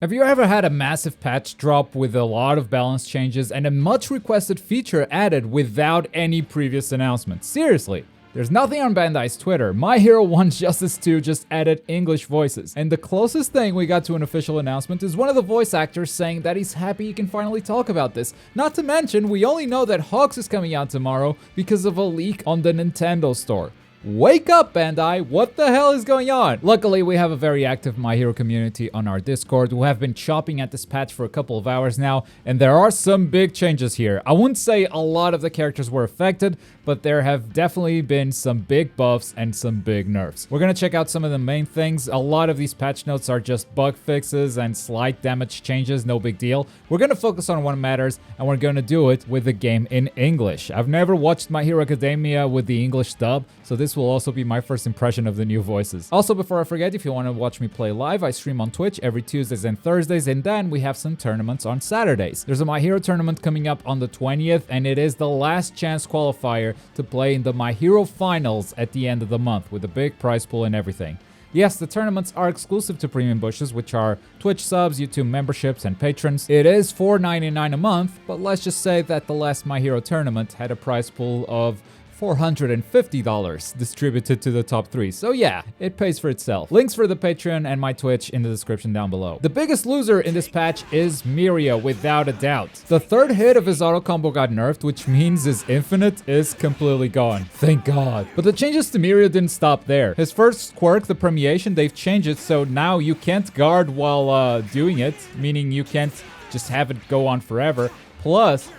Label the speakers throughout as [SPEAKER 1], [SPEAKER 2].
[SPEAKER 1] Have you ever had a massive patch drop with a lot of balance changes and a much requested feature added without any previous announcement? Seriously. There's nothing on Bandai's Twitter. My Hero 1 Justice 2 just added English voices. And the closest thing we got to an official announcement is one of the voice actors saying that he's happy he can finally talk about this. Not to mention, we only know that Hawks is coming out tomorrow because of a leak on the Nintendo store. Wake up, Bandai! What the hell is going on? Luckily, we have a very active My Hero community on our Discord who have been chopping at this patch for a couple of hours now, and there are some big changes here. I wouldn't say a lot of the characters were affected, but there have definitely been some big buffs and some big nerfs. We're gonna check out some of the main things. A lot of these patch notes are just bug fixes and slight damage changes, no big deal. We're gonna focus on what matters, and we're gonna do it with the game in English. I've never watched My Hero Academia with the English dub, so this will also be my first impression of the new voices. Also, before I forget, if you want to watch me play live, I stream on Twitch every Tuesdays and Thursdays, and then we have some tournaments on Saturdays. There's a My Hero tournament coming up on the 20th, and it is the last chance qualifier to play in the My Hero finals at the end of the month with a big prize pool and everything. Yes, the tournaments are exclusive to premium bushes, which are Twitch subs, YouTube memberships, and patrons. It is $4.99 a month, but let's just say that the last My Hero tournament had a prize pool of $450 distributed to the top 3. So yeah, it pays for itself. Links for the Patreon and my Twitch in the description down below. The biggest loser in this patch is Miria, without a doubt. The third hit of his auto combo got nerfed, which means his infinite is completely gone. Thank God. But the changes to Miria didn't stop there. His first quirk, the permeation, they've changed it so now you can't guard while doing it, meaning you can't just have it go on forever. Plus,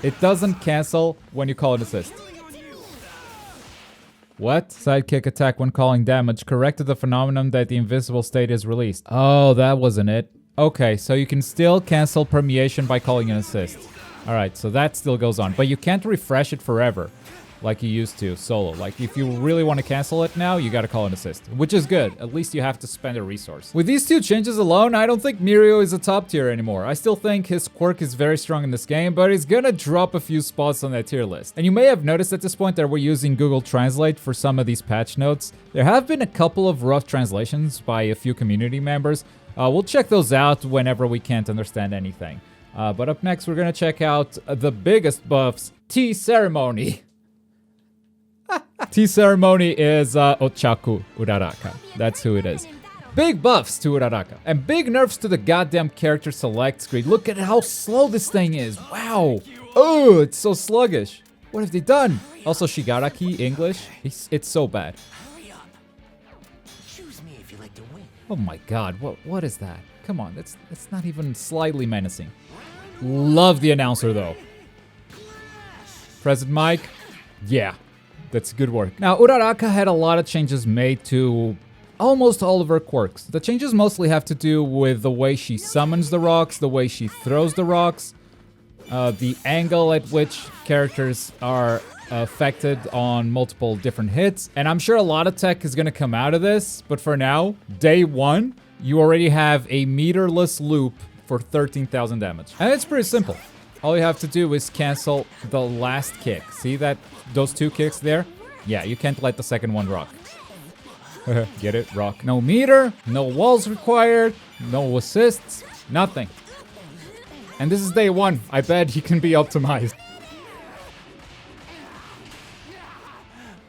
[SPEAKER 1] it doesn't cancel when you call an assist. What? Sidekick attack when calling damage corrected the phenomenon that the invisible state is released. Oh, that wasn't it. Okay, so you can still cancel permeation by calling an assist. Alright, so that still goes on. But you can't refresh it forever like you used to solo. Like, if you really want to cancel it now, you gotta call an assist. Which is good. At least you have to spend a resource. With these two changes alone, I don't think Mirio is a top tier anymore. I still think his quirk is very strong in this game, but he's gonna drop a few spots on that tier list. And you may have noticed at this point that we're using Google Translate for some of these patch notes. There have been a couple of rough translations by a few community members. We'll check those out whenever we can't understand anything. But up next, we're gonna check out the biggest buffs, Tea Ceremony. Tea Ceremony is Ochaku Uraraka. That's who it is. Big buffs to Uraraka. And big nerfs to the goddamn character select screen. Look at how slow this thing is. Wow. Oh, it's so sluggish. What have they done? Also, Shigaraki English. It's so bad. Oh my god. What is that? Come on. That's not even slightly menacing. Love the announcer, though. Present Mike? Yeah. That's good work. Now, Uraraka had a lot of changes made to almost all of her quirks. The changes mostly have to do with the way she summons the rocks, the way she throws the rocks, the angle at which characters are affected on multiple different hits. And I'm sure a lot of tech is going to come out of this, but for now, day 1, you already have a meterless loop for 13,000 damage. And it's pretty simple. All you have to do is cancel the last kick. See those 2 kicks there? Yeah, you can't let the second one rock. Get it? Rock. No meter, no walls required, no assists, nothing. And this is day 1. I bet he can be optimized.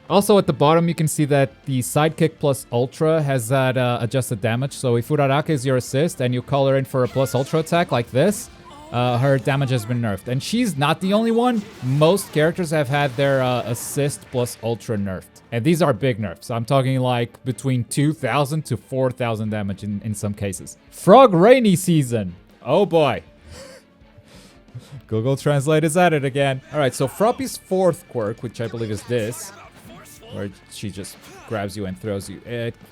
[SPEAKER 1] Also at the bottom you can see that the sidekick plus ultra has that adjusted damage. So if Uraraka is your assist and you call her in for a plus ultra attack like this, her damage has been nerfed. And she's not the only one. Most characters have had their assist plus ultra nerfed. And these are big nerfs. I'm talking like between 2,000 to 4,000 damage in some cases. Frog Rainy Season. Oh boy. Google Translate is at it again. Alright, so Froppy's 4th quirk, which I believe is this, where she just grabs you and throws you.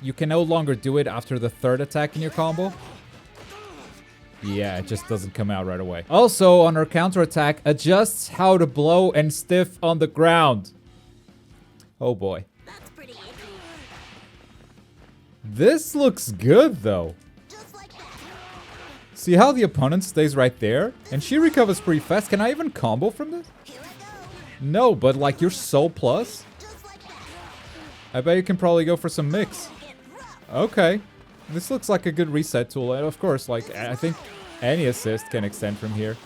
[SPEAKER 1] You can no longer do it after the 3rd attack in your combo. Yeah, it just doesn't come out right away. Also, on her counterattack, adjusts how to blow and stiff on the ground. Oh boy. This looks good, though. See how the opponent stays right there? And she recovers pretty fast. Can I even combo from this? No, but like, you're so plus. I bet you can probably go for some mix. Okay. This looks like a good reset tool. And of course, like, I think any assist can extend from here.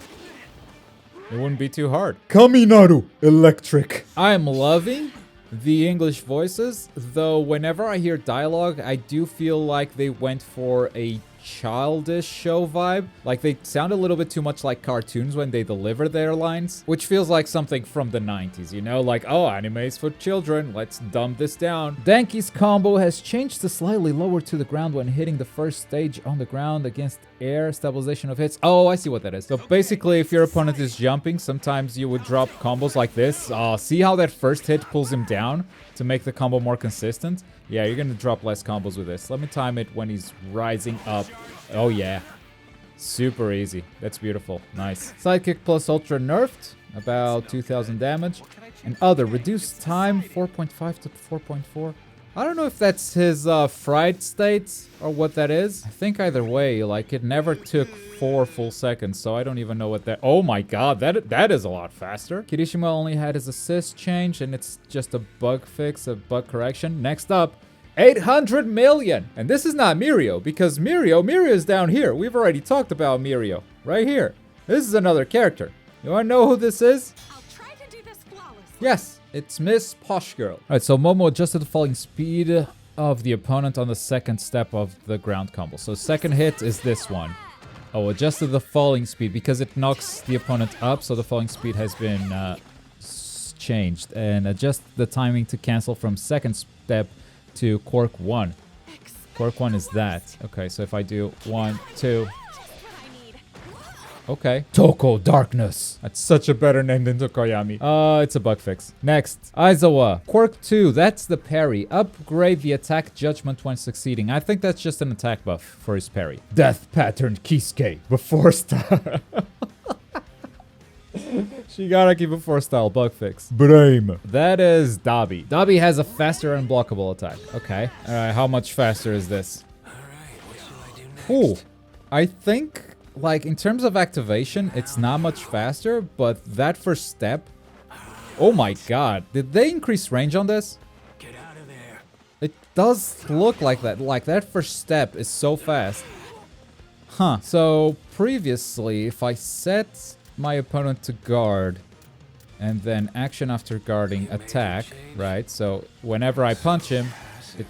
[SPEAKER 1] It wouldn't be too hard. Kaminaru Electric. I am loving the English voices, though whenever I hear dialogue, I do feel like they went for a childish show vibe. Like they sound a little bit too much like cartoons when they deliver their lines, which feels like something from the 90s, you know? Like, oh, anime's for children, let's dumb this down. Danky's combo has changed to slightly lower to the ground when hitting the first stage on the ground against air stabilization of hits. Oh, I see what that is. So basically, if your opponent is jumping, sometimes you would drop combos like this. See how that first hit pulls him down to make the combo more consistent? Yeah, you're gonna drop less combos with this. Let me time it when he's rising up. Oh yeah. Super easy. That's beautiful. Nice. Sidekick plus ultra nerfed. About 2000 damage. And other reduced time 4.5 to 4.4. I don't know if that's his fried state or what that is. I think either way, like it never took 4 full seconds, so I don't even know what that... Oh my god, that is a lot faster. Kirishima only had his assist change, and it's just a bug fix, a bug correction. Next up, 800 million! And this is not Mirio, because Mirio is down here. We've already talked about Mirio, right here. This is another character. You wanna know who this is?
[SPEAKER 2] I'll try to do this flawlessly.
[SPEAKER 1] Yes. It's Miss Posh Girl. Alright, so Momo adjusted the falling speed of the opponent on the second step of the ground combo. So second hit is this one. Oh, adjusted the falling speed because it knocks the opponent up, so the falling speed has been changed. And adjust the timing to cancel from second step to Quirk 1. Quirk 1 is that. Okay, so if I do 1, 2... Okay. Toko Darkness. That's such a better name than Tokoyami. It's a bug fix. Next. Aizawa. Quirk 2. That's the parry. Upgrade the attack judgment when succeeding. I think that's just an attack buff for his parry. Death Pattern Kisuke. Before style. Shigaraki before style. Bug fix. Brame. That is Dabi. Dabi has a faster unblockable attack. Okay. Alright, how much faster is this?
[SPEAKER 3] Alright, what should I do next?
[SPEAKER 1] Ooh. I think... Like, in terms of activation, it's not much faster, but that first step... Oh my god. Did they increase range on this?
[SPEAKER 3] Get out of there.
[SPEAKER 1] It does look like that. Like, that first step is so fast. Huh. So, previously, if I set my opponent to guard, and then action after guarding, attack, right? So, whenever I punch him, it...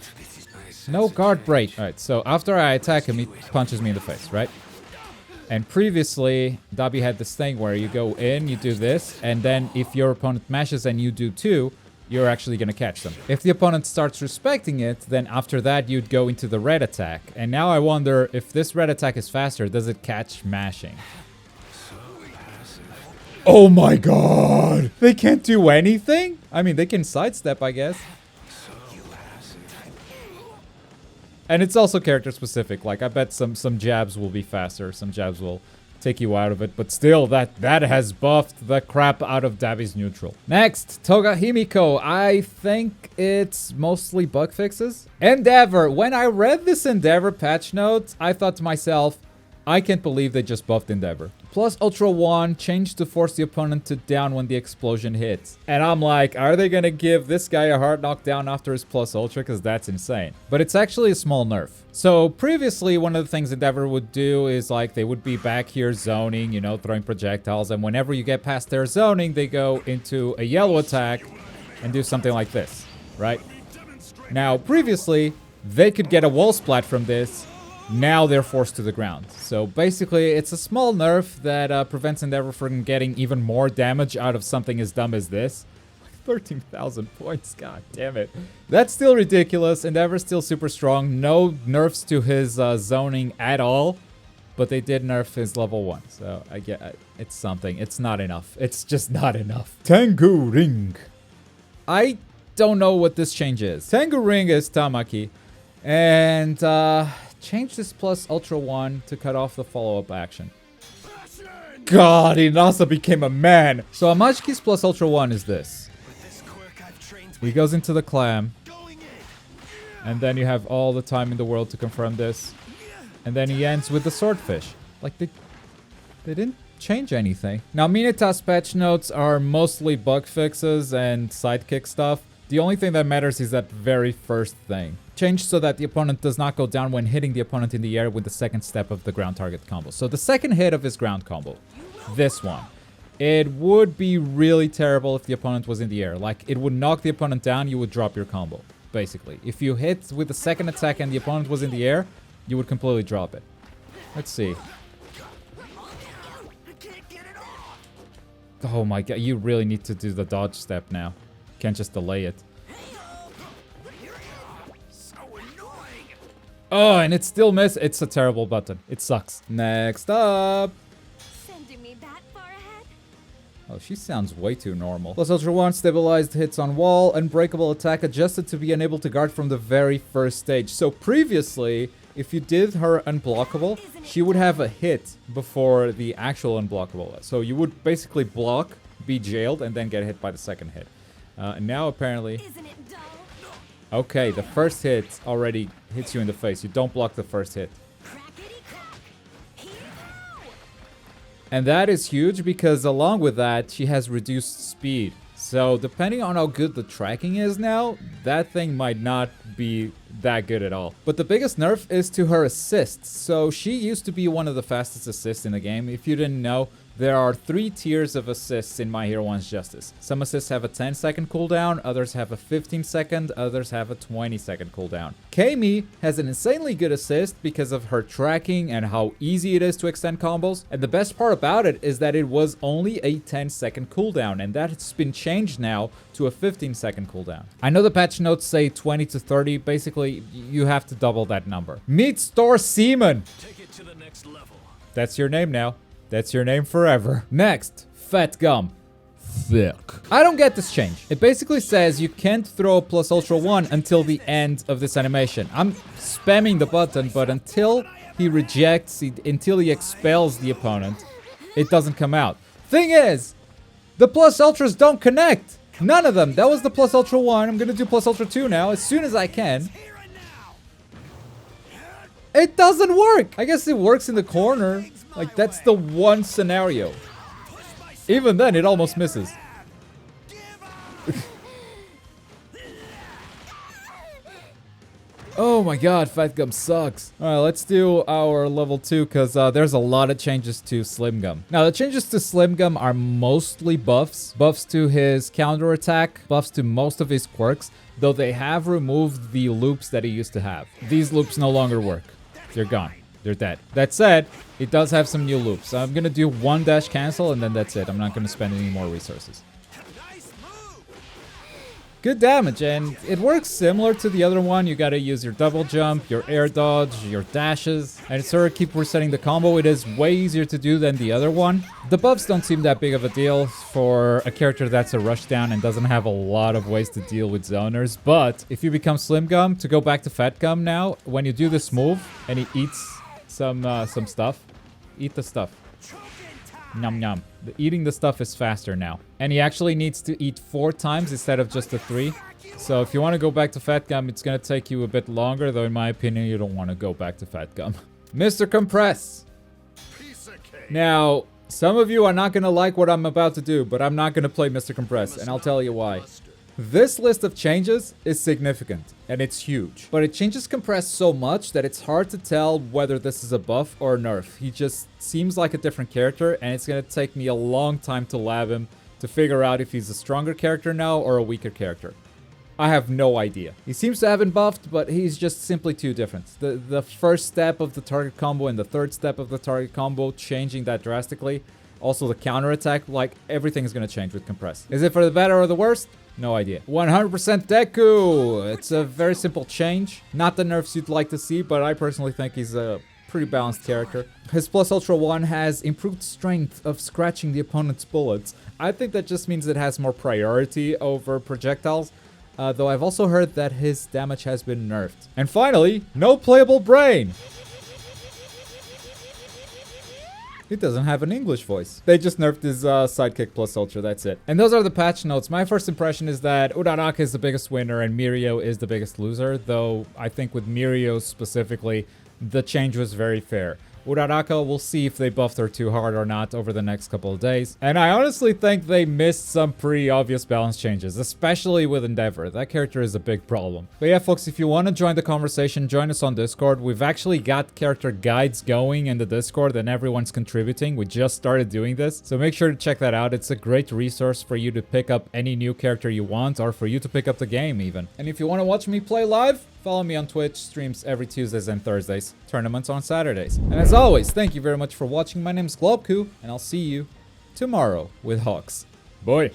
[SPEAKER 1] No guard break. Alright, so after I attack him, he punches me in the face, right? And previously, Dabi had this thing where you go in, you do this, and then if your opponent mashes and you do too, you're actually going to catch them. If the opponent starts respecting it, then after that you'd go into the red attack. And now I wonder, if this red attack is faster, does it catch mashing? Oh my god! They can't do anything? I mean, they can sidestep, I guess. And it's also character specific. Like, I bet some jabs will be faster. Some jabs will take you out of it. But still, that has buffed the crap out of Dabi's neutral. Next, Toga Himiko. I think it's mostly bug fixes. Endeavor. When I read this Endeavor patch note, I thought to myself, I can't believe they just buffed Endeavor. Plus Ultra 1 changed to force the opponent to down when the explosion hits. And I'm like, are they gonna give this guy a hard knockdown after his Plus Ultra? Because that's insane. But it's actually a small nerf. So previously, one of the things Endeavor would do is like, they would be back here zoning, you know, throwing projectiles. And whenever you get past their zoning, they go into a yellow attack and do something like this, right? Now, previously, they could get a wall splat from this. Now they're forced to the ground. So basically, it's a small nerf that prevents Endeavor from getting even more damage out of something as dumb as this. 13,000 points, god damn it. That's still ridiculous. Endeavor's still super strong. No nerfs to his zoning at all. But they did nerf his level 1. So I get it's something. It's not enough. It's just not enough. Tengu Ring. I don't know what this change is. Tengu Ring is Tamaki. And change this plus Ultra 1 to cut off the follow-up action. God, Inasa became a man. So Amajiki's plus Ultra 1 is this. He goes into the clam. And then you have all the time in the world to confirm this. And then he ends with the swordfish. Like, they didn't change anything. Now, Mineta's patch notes are mostly bug fixes and sidekick stuff. The only thing that matters is that very first thing. changed so that the opponent does not go down when hitting the opponent in the air with the second step of the ground target combo. So the second hit of his ground combo, this one, it would be really terrible if the opponent was in the air. Like, it would knock the opponent down, you would drop your combo, basically. If you hit with the second attack and the opponent was in the air, you would completely drop it. Let's see. Oh my god, you really need to do the dodge step now. Can't just delay it. Oh, and it still missed. It's a terrible button. It sucks. Next up.
[SPEAKER 2] Sending me that far ahead?
[SPEAKER 1] Oh, she sounds way too normal. Plus Ultra 1, stabilized hits on wall, unbreakable attack adjusted to be unable to guard from the very first stage. So previously, if you did her unblockable, she would have a hit before the actual unblockable. So you would basically block, be jailed, and then get hit by the second hit. And now apparently...
[SPEAKER 2] Isn't it dull?
[SPEAKER 1] Okay, the first hit already hits you in the face. You don't block the first hit.
[SPEAKER 2] Crackety crack. Hee-haw!
[SPEAKER 1] And that is huge because along with that, she has reduced speed. So depending on how good the tracking is now, that thing might not be that good at all. But the biggest nerf is to her assists. So she used to be one of the fastest assists in the game. If you didn't know, there are 3 tiers of assists in My Hero 1's Justice. Some assists have a 10-second cooldown, others have a 15-second, others have a 20-second cooldown. Kami has an insanely good assist because of her tracking and how easy it is to extend combos. And the best part about it is that it was only a 10-second cooldown, and that's been changed now to a 15-second cooldown. I know the patch notes say 20 to 30, basically you have to double that number. Meet Store Seaman!
[SPEAKER 3] Take it to the next level.
[SPEAKER 1] That's your name now. That's your name forever. Next, Fat Gum. Thick. I don't get this change. It basically says you can't throw plus Ultra 1 until the end of this animation. I'm spamming the button, but until he rejects, until he expels the opponent, it doesn't come out. Thing is, the plus Ultras don't connect. None of them. That was the plus Ultra 1. I'm gonna do plus Ultra 2 now as soon as I can. It doesn't work. I guess it works in the corner. Like, that's the one scenario. Even then, it almost misses. Oh my god, Fat Gum sucks. Alright, let's do our level 2, because there's a lot of changes to Slim Gum. Now, the changes to Slim Gum are mostly buffs. Buffs to his counter attack, buffs to most of his quirks, though they have removed the loops that he used to have. These loops no longer work. They're gone. They're dead. That said, it does have some new loops. I'm gonna do one dash cancel and then that's it. I'm not gonna spend any more resources. Good damage, and it works similar to the other one. You gotta use your double jump, your air dodge, your dashes, and sort of keep resetting the combo. It is way easier to do than the other one. The buffs don't seem that big of a deal for a character that's a rushdown and doesn't have a lot of ways to deal with zoners. But if you become Slim Gum, to go back to Fat Gum now, when you do this move and he eats some stuff, eat the stuff. Nom nom. Eating the stuff is faster now. And he actually needs to eat 4 times instead of just the 3. So if you want to go back to Fat Gum, it's going to take you a bit longer, though in my opinion, you don't want to go back to Fat Gum. Mr. Compress. Now, some of you are not going to like what I'm about to do, but I'm not going to play Mr. Compress, and I'll tell you why. This list of changes is significant, and it's huge. But it changes Compress so much that it's hard to tell whether this is a buff or a nerf. He just seems like a different character, and it's gonna take me a long time to lab him to figure out if he's a stronger character now or a weaker character. I have no idea. He seems to have been buffed, but he's just simply too different. The first step of the target combo and the third step of the target combo, changing that drastically. Also the counter attack, like everything is gonna change with Compress. Is it for the better or the worst? No idea. 100% Deku! It's a very simple change. Not the nerfs you'd like to see, but I personally think he's a pretty balanced character. His plus Ultra 1 has improved strength of scratching the opponent's bullets. I think that just means it has more priority over projectiles, though I've also heard that his damage has been nerfed. And finally, no playable brain! He doesn't have an English voice. They just nerfed his sidekick plus Ultra, that's it. And those are the patch notes. My first impression is that Uraraka is the biggest winner and Mirio is the biggest loser, though I think with Mirio specifically, the change was very fair. Uraraka, we'll see if they buffed her too hard or not over the next couple of days. And I honestly think they missed some pretty obvious balance changes, especially with Endeavor. That character is a big problem. But yeah, folks, if you want to join the conversation, join us on Discord. We've actually got character guides going in the Discord and everyone's contributing. We just started doing this, so make sure to check that out. It's a great resource for you to pick up any new character you want, or for you to pick up the game even. And if you want to watch me play live, follow me on Twitch, streams every Tuesdays and Thursdays, tournaments on Saturdays. And as always, thank you very much for watching. My name is Globku, and I'll see you tomorrow with Hawks. Bye.